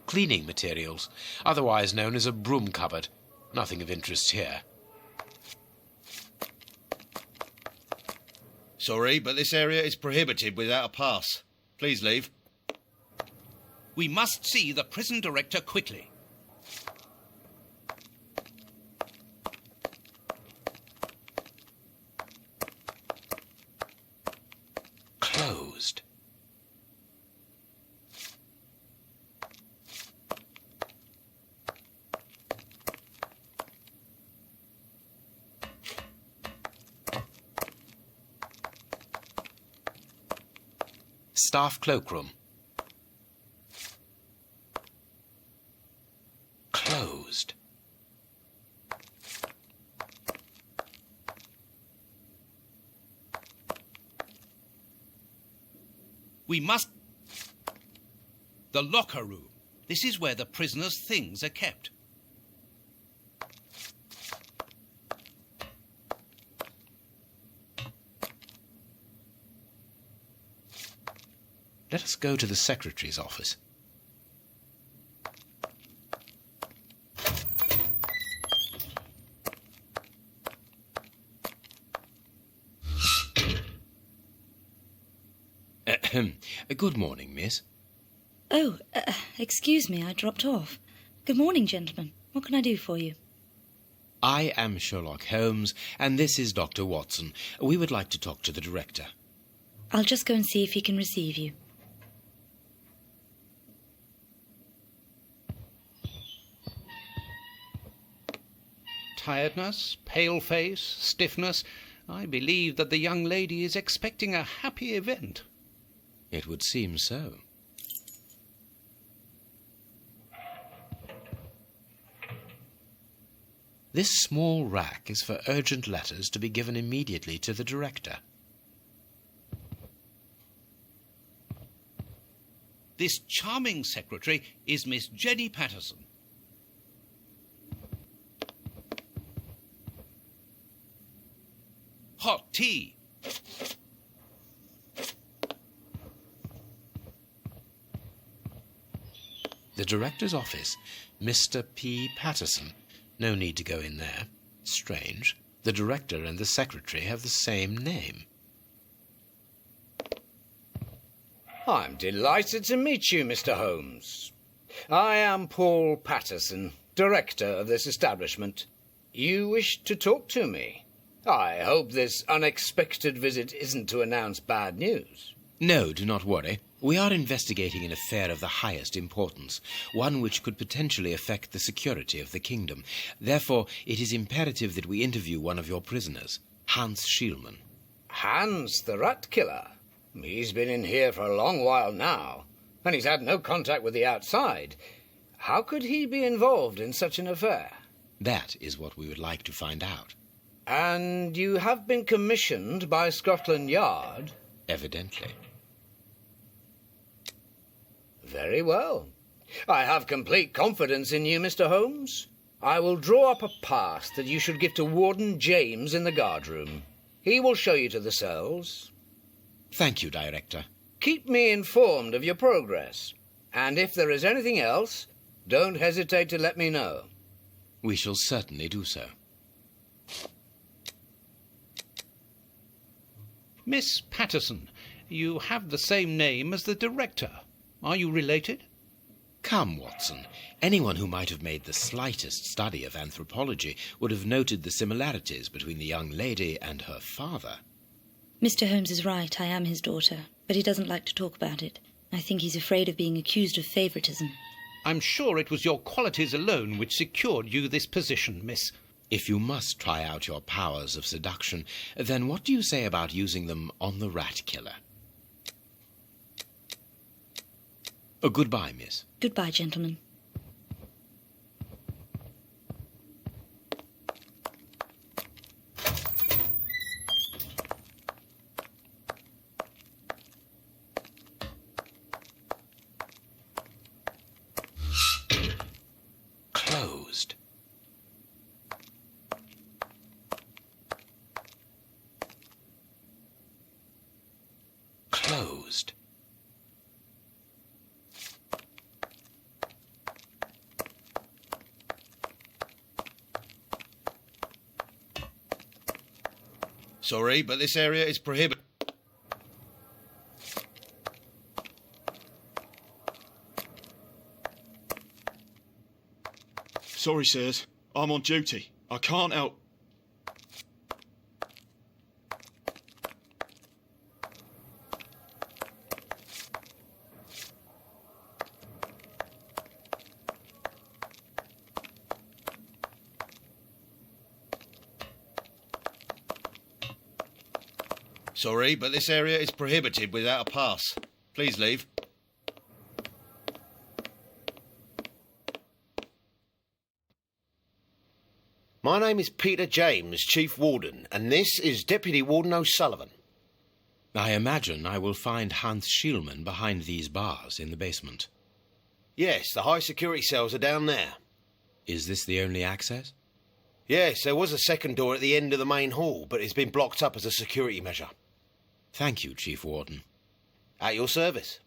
cleaning materials, otherwise known as a broom cupboard. Nothing of interest here. Sorry, but this area is prohibited without a pass. Please leave. We must see the prison director quickly. Closed. Staff cloakroom. Closed. We must... The locker room. This is where the prisoners' things are kept. Let us go to the secretary's office. Good morning, miss. Oh, excuse me, I dropped off. Good morning, gentlemen. What can I do for you? I am Sherlock Holmes, and this is Dr. Watson. We would like to talk to the director. I'll just go and see if he can receive you. Tiredness, pale face, stiffness. I believe that the young lady is expecting a happy event. It would seem so. This small rack is for urgent letters to be given immediately to the director. This charming secretary is Miss Jenny Patterson. Hot tea. The director's office, Mr. P. Patterson. No need to go in there. Strange. The director and the secretary have the same name. I'm delighted to meet you, Mr. Holmes. I am Paul Patterson, director of this establishment. You wish to talk to me? I hope this unexpected visit isn't to announce bad news. No, do not worry. We are investigating an affair of the highest importance, one which could potentially affect the security of the kingdom. Therefore, it is imperative that we interview one of your prisoners, Hans Schielmann. Hans, the rat killer? He's been in here for a long while now, and he's had no contact with the outside. How could he be involved in such an affair? That is what we would like to find out. And you have been commissioned by Scotland Yard? Evidently. Very well. I have complete confidence in you, Mr. Holmes. I will draw up a pass that you should give to Warden James in the guardroom. He will show you to the cells. Thank you, Director. Keep me informed of your progress. And if there is anything else, don't hesitate to let me know. We shall certainly do so. Miss Patterson, you have the same name as the director. Are you related? Come, Watson. Anyone who might have made the slightest study of anthropology would have noted the similarities between the young lady and her father. Mr. Holmes is right, I am his daughter, but he doesn't like to talk about it. I think he's afraid of being accused of favoritism. I'm sure it was your qualities alone which secured you this position, miss. If you must try out your powers of seduction, then what do you say about using them on the rat killer? Goodbye, miss. Goodbye, gentlemen. Closed. Closed. Sorry, but this area is prohibited. Sorry, sirs. I'm on duty. I can't help. Sorry, but this area is prohibited without a pass. Please leave. My name is Peter James, Chief Warden, and this is Deputy Warden O'Sullivan. I imagine I will find Hans Schielmann behind these bars in the basement. Yes, the high security cells are down there. Is this the only access? Yes, there was a second door at the end of the main hall, but it's been blocked up as a security measure. Thank you, Chief Warden. At your service.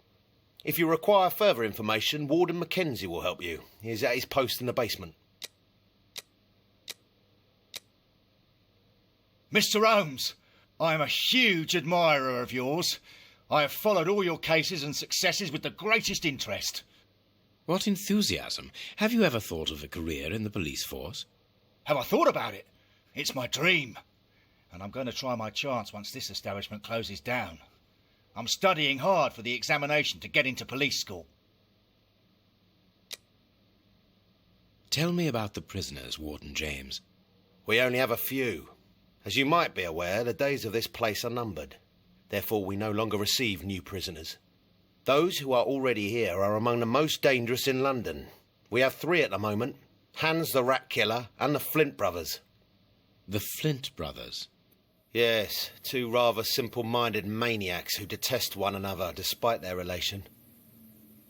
If you require further information, Warden Mackenzie will help you. He's at his post in the basement. Mr. Holmes, I am a huge admirer of yours. I have followed all your cases and successes with the greatest interest. What enthusiasm! Have you ever thought of a career in the police force? Have I thought about it? It's my dream. And I'm going to try my chance once this establishment closes down. I'm studying hard for the examination to get into police school. Tell me about the prisoners, Warden James. We only have a few. As you might be aware, the days of this place are numbered. Therefore, we no longer receive new prisoners. Those who are already here are among the most dangerous in London. We have 3 at the moment. Hans the Rat Killer and the Flint brothers. The Flint brothers? Yes, 2 rather simple-minded maniacs who detest one another despite their relation.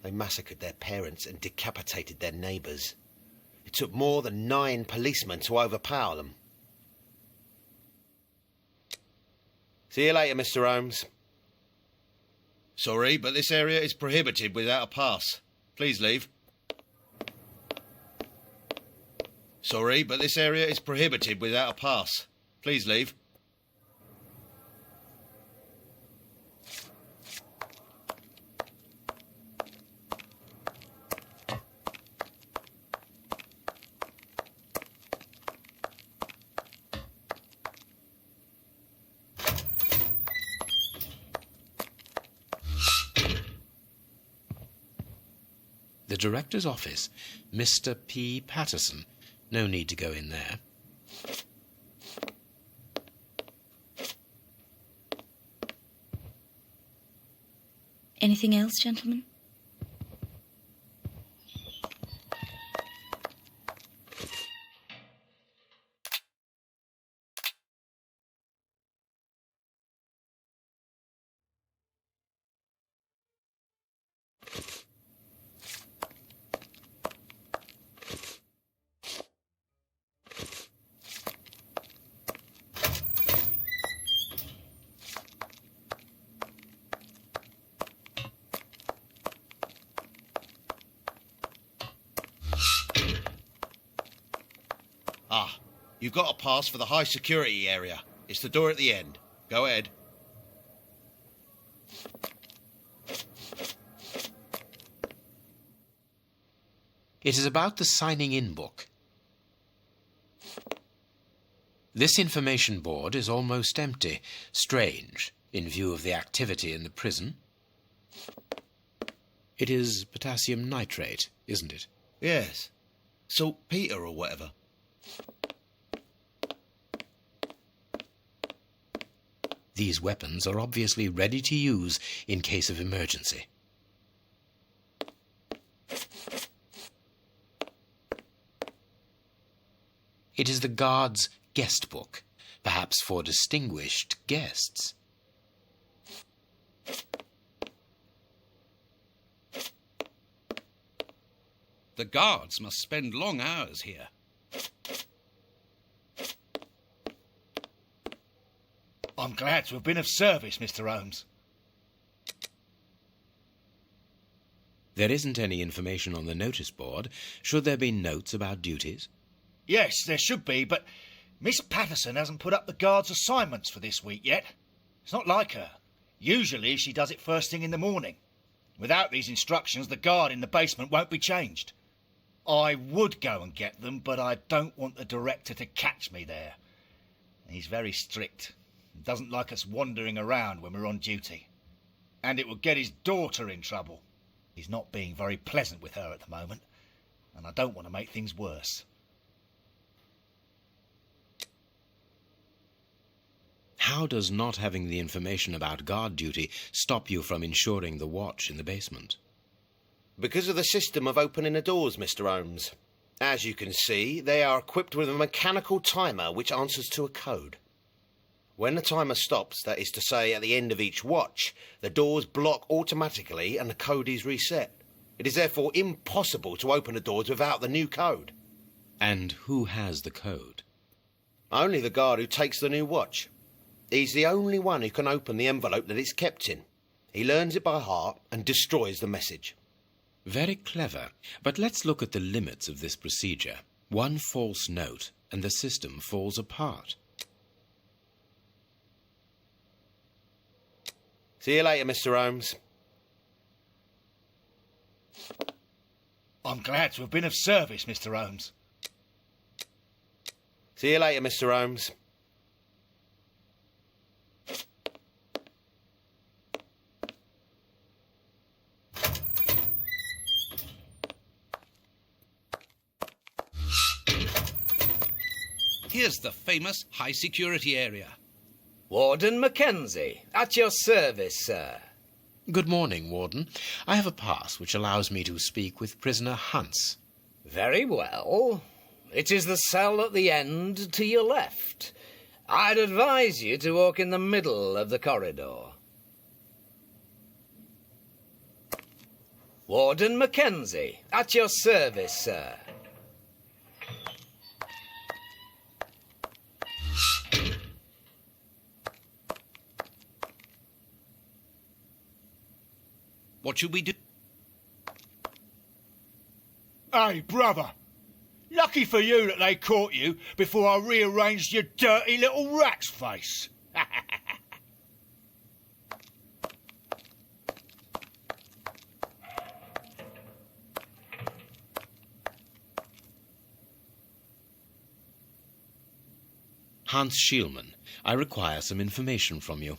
They massacred their parents and decapitated their neighbours. It took more than 9 policemen to overpower them. See you later, Mr. Holmes. Sorry, but this area is prohibited without a pass. Please leave. Sorry, but this area is prohibited without a pass. Please leave. The director's office, Mr. P. Patterson. No need to go in there. Anything else, gentlemen? Ah, you've got a pass for the high security area. It's the door at the end. Go ahead. It is about the signing-in book. This information board is almost empty. Strange, in view of the activity in the prison. It is potassium nitrate, isn't it? Yes. Saltpeter or whatever. These weapons are obviously ready to use in case of emergency. It is the guard's guest book, perhaps for distinguished guests. The guards must spend long hours here. I'm glad to have been of service, Mr. Holmes. There isn't any information on the notice board. Should there be notes about duties? Yes, there should be, but Miss Patterson hasn't put up the guard's assignments for this week yet. It's not like her. Usually she does it first thing in the morning. Without these instructions, the guard in the basement won't be changed. I would go and get them, but I don't want the director to catch me there. He's very strict and doesn't like us wandering around when we're on duty. And it would get his daughter in trouble. He's not being very pleasant with her at the moment, and I don't want to make things worse. How does not having the information about guard duty stop you from ensuring the watch in the basement? Because of the system of opening the doors, Mr. Holmes. As you can see, they are equipped with a mechanical timer which answers to a code. When the timer stops, that is to say at the end of each watch, the doors block automatically and the code is reset. It is therefore impossible to open the doors without the new code. And who has the code? Only the guard who takes the new watch. He's the only one who can open the envelope that it's kept in. He learns it by heart and destroys the message. Very clever, but let's look at the limits of this procedure. One false note, and the system falls apart. See you later, Mr. Holmes. I'm glad to have been of service, Mr. Holmes. See you later, Mr. Holmes. Here's the famous high-security area. Warden Mackenzie, at your service, sir. Good morning, Warden. I have a pass which allows me to speak with prisoner Hunts. Very well. It is the cell at the end to your left. I'd advise you to walk in the middle of the corridor. Warden Mackenzie, at your service, sir. What should we do? Hey, brother. Lucky for you that they caught you before I rearranged your dirty little rat's face. Hans Schielmann, I require some information from you.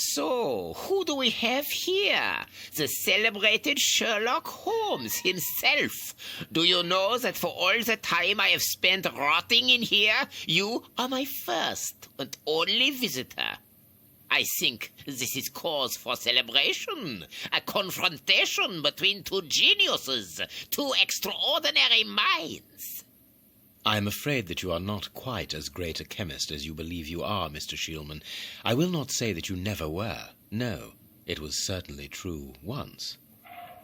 So, who do we have here? The celebrated Sherlock Holmes himself. Do you know that for all the time I have spent rotting in here, you are my first and only visitor? I think this is cause for celebration, a confrontation between two geniuses, two extraordinary minds. I am afraid that you are not quite as great a chemist as you believe you are, Mr. Schielmann. I will not say that you never were. No, it was certainly true once.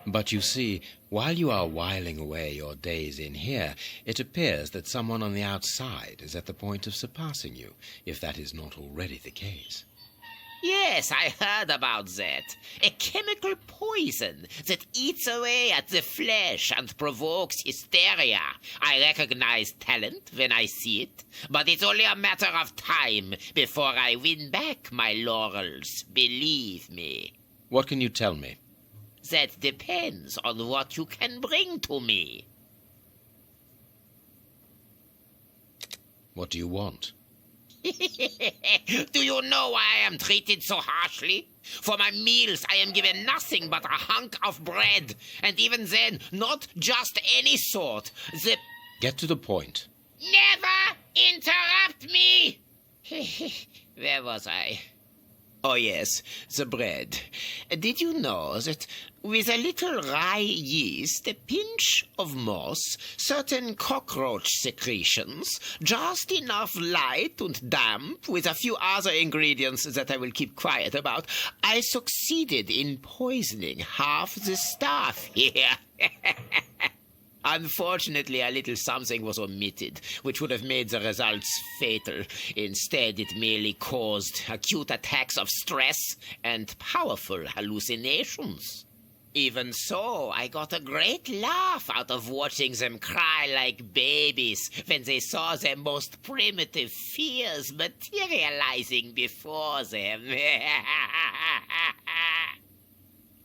But you see, while you are whiling away your days in here, it appears that someone on the outside is at the point of surpassing you, if that is not already the case. Yes, I heard about that. A chemical poison that eats away at the flesh and provokes hysteria. I recognize talent when I see it, but it's only a matter of time before I win back my laurels, believe me. What can you tell me? That depends on what you can bring to me. What do you want? Do you know why I am treated so harshly? For my meals I am given nothing but a hunk of bread, and even then not just any sort. Get to the point. Never interrupt me! Where was I? Oh, yes, the bread. Did you know that with a little rye yeast, a pinch of moss, certain cockroach secretions, just enough light and damp, with a few other ingredients that I will keep quiet about, I succeeded in poisoning half the staff here? Unfortunately, a little something was omitted, which would have made the results fatal. Instead, it merely caused acute attacks of stress and powerful hallucinations. Even so, I got a great laugh out of watching them cry like babies when they saw their most primitive fears materializing before them.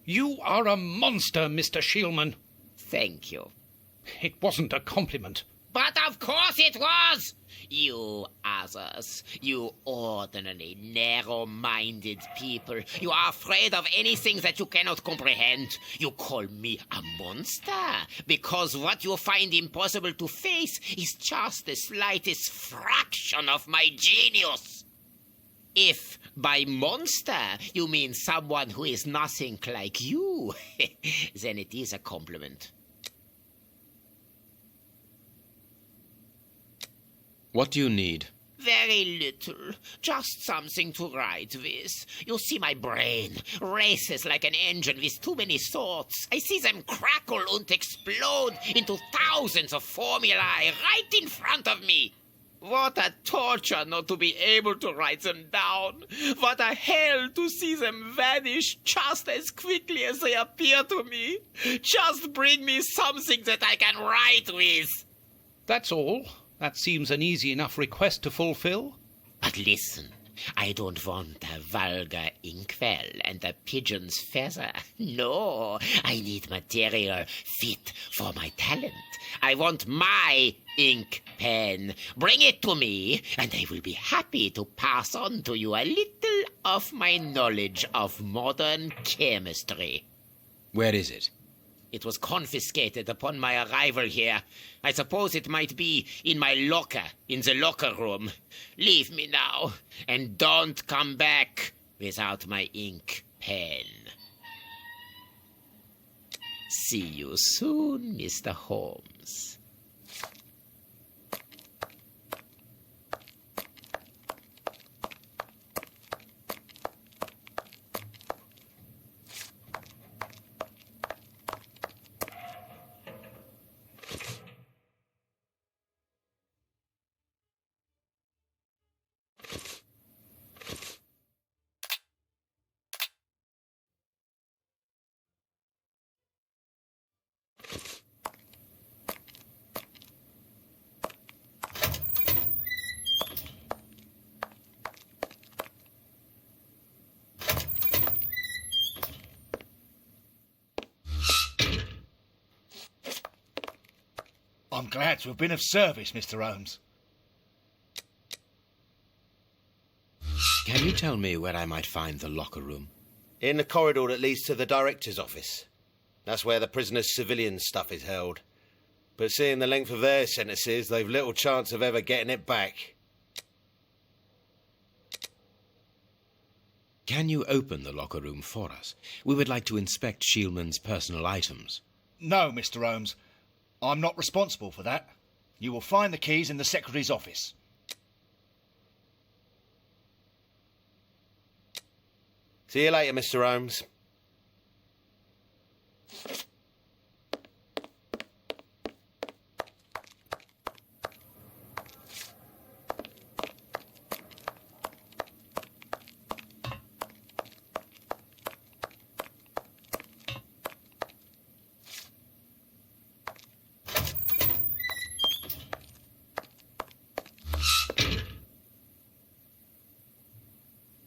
You are a monster, Mr. Shielman. Thank you. It wasn't a compliment. But of course it was! You others, you ordinary, narrow-minded people, you are afraid of anything that you cannot comprehend. You call me a monster because what you find impossible to face is just the slightest fraction of my genius. If by monster you mean someone who is nothing like you, then it is a compliment. What do you need? Very little. Just something to write with. You see, my brain races like an engine with too many thoughts. I see them crackle and explode into thousands of formulae right in front of me. What a torture not to be able to write them down. What a hell to see them vanish just as quickly as they appear to me. Just bring me something that I can write with. That's all. That seems an easy enough request to fulfill. But listen, I don't want a vulgar inkwell and a pigeon's feather. No, I need material fit for my talent. I want my ink pen. Bring it to me, and I will be happy to pass on to you a little of my knowledge of modern chemistry. Where is it? It was confiscated upon my arrival here. I suppose it might be in my locker, in the locker room. Leave me now, and don't come back without my ink pen. See you soon, Mr. Holmes. I'm glad to have been of service, Mr. Holmes. Can you tell me where I might find the locker room? In the corridor that leads to the director's office. That's where the prisoners' civilian stuff is held. But seeing the length of their sentences, they've little chance of ever getting it back. Can you open the locker room for us? We would like to inspect Shielman's personal items. No, Mr. Holmes. I'm not responsible for that. You will find the keys in the secretary's office. See you later, Mr. Holmes.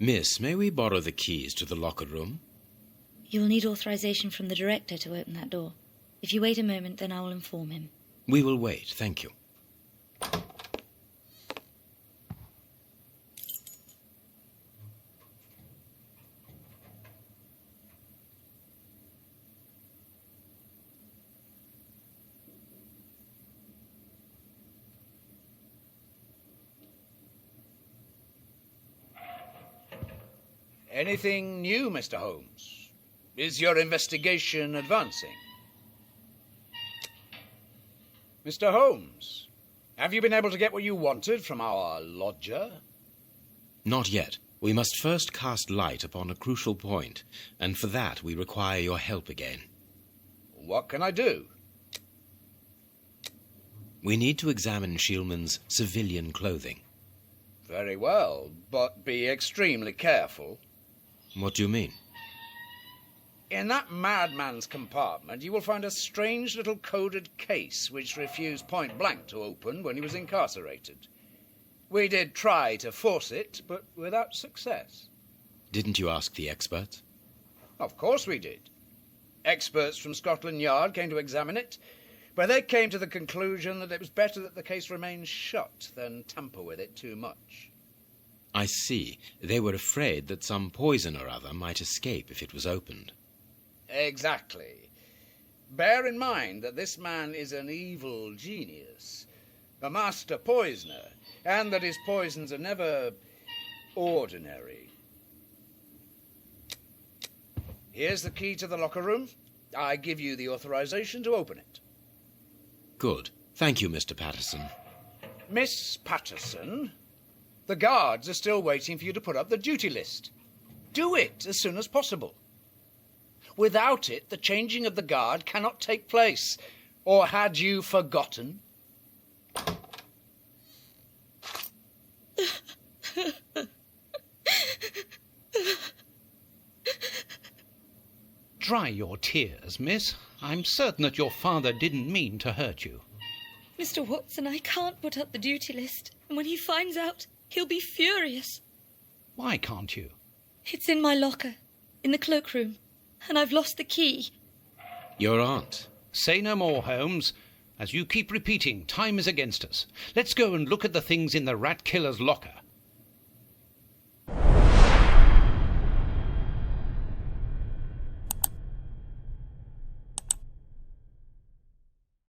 Miss, may we borrow the keys to the locker room? You will need authorization from the director to open that door. If you wait a moment, then I will inform him. We will wait, thank you. Anything new, Mr. Holmes? Is your investigation advancing? Mr. Holmes, have you been able to get what you wanted from our lodger? Not yet. We must first cast light upon a crucial point, and for that we require your help again. What can I do? We need to examine Shielman's civilian clothing. Very well, but be extremely careful. What do you mean? In that madman's compartment, you will find a strange little coded case which refused point blank to open when he was incarcerated. We did try to force it, but without success. Didn't you ask the experts? Of course we did. Experts from Scotland Yard came to examine it, but they came to the conclusion that it was better that the case remain shut than tamper with it too much. I see. They were afraid that some poison or other might escape if it was opened. Exactly. Bear in mind that this man is an evil genius, a master poisoner, and that his poisons are never ordinary. Here's the key to the locker room. I give you the authorization to open it. Good. Thank you, Mr. Patterson. Miss Patterson, the guards are still waiting for you to put up the duty list. Do it as soon as possible. Without it, the changing of the guard cannot take place. Or had you forgotten? Dry your tears, miss. I'm certain that your father didn't mean to hurt you. Mr. Watson, I can't put up the duty list. And when he finds out, he'll be furious. Why can't you? It's in my locker, in the cloakroom. And I've lost the key. Your aunt. Say no more, Holmes. As you keep repeating, time is against us. Let's go and look at the things in the rat killer's locker.